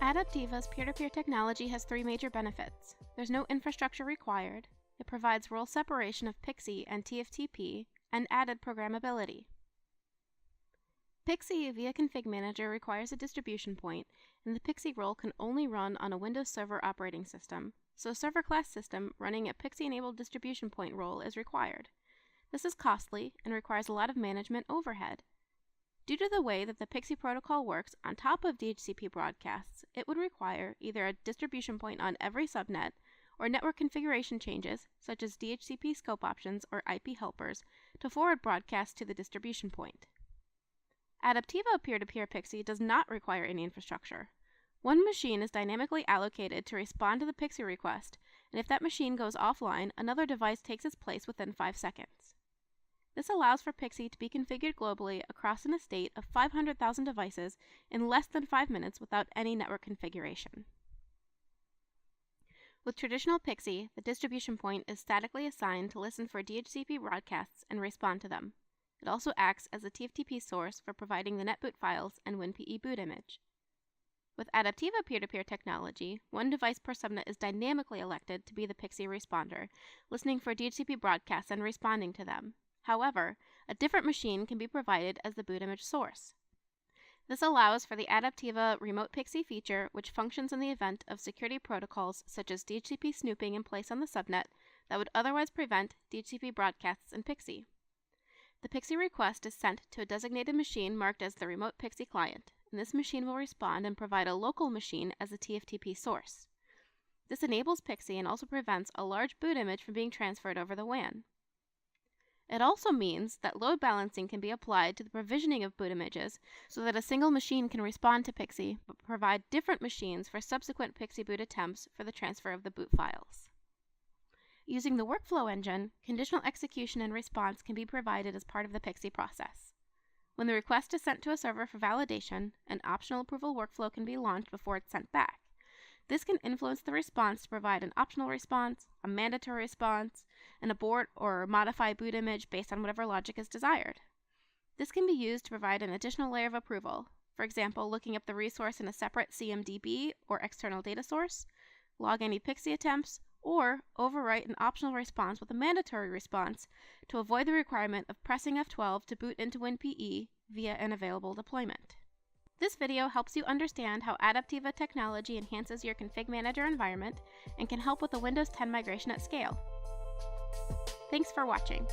Adaptiva's peer-to-peer technology has three major benefits. There's no infrastructure required, it provides role separation of PXE and TFTP, and added programmability. PXE via Config Manager requires a distribution point, and the PXE role can only run on a Windows Server operating system, so a server class system running a PXE-enabled distribution point role is required. This is costly and requires a lot of management overhead. Due to the way that the PXE protocol works on top of DHCP broadcasts, it would require either a distribution point on every subnet or network configuration changes, such as DHCP scope options or IP helpers, to forward broadcasts to the distribution point. Adaptiva peer-to-peer PXE does not require any infrastructure. One machine is dynamically allocated to respond to the PXE request, and if that machine goes offline, another device takes its place within 5 seconds. This allows for PXE to be configured globally across an estate of 500,000 devices in less than 5 minutes without any network configuration. With traditional PXE, the distribution point is statically assigned to listen for DHCP broadcasts and respond to them. It also acts as a TFTP source for providing the netboot files and WinPE boot image. With Adaptiva peer-to-peer technology, one device per subnet is dynamically elected to be the PXE responder, listening for DHCP broadcasts and responding to them. However, a different machine can be provided as the boot image source. This allows for the Adaptiva remote PXE feature, which functions in the event of security protocols such as DHCP snooping in place on the subnet that would otherwise prevent DHCP broadcasts in PXE. The PXE request is sent to a designated machine marked as the remote PXE client, and this machine will respond and provide a local machine as a TFTP source. This enables PXE and also prevents a large boot image from being transferred over the WAN. It also means that load balancing can be applied to the provisioning of boot images so that a single machine can respond to PXE but provide different machines for subsequent PXE boot attempts for the transfer of the boot files. Using the workflow engine, conditional execution and response can be provided as part of the PXE process. When the request is sent to a server for validation, an optional approval workflow can be launched before it's sent back. This can influence the response to provide an optional response, a mandatory response, and abort or modify boot image based on whatever logic is desired. This can be used to provide an additional layer of approval, for example, looking up the resource in a separate CMDB or external data source, log any PXE attempts, or overwrite an optional response with a mandatory response to avoid the requirement of pressing F12 to boot into WinPE via an available deployment. This video helps you understand how Adaptiva technology enhances your Config Manager environment and can help with the Windows 10 migration at scale. Thanks for watching.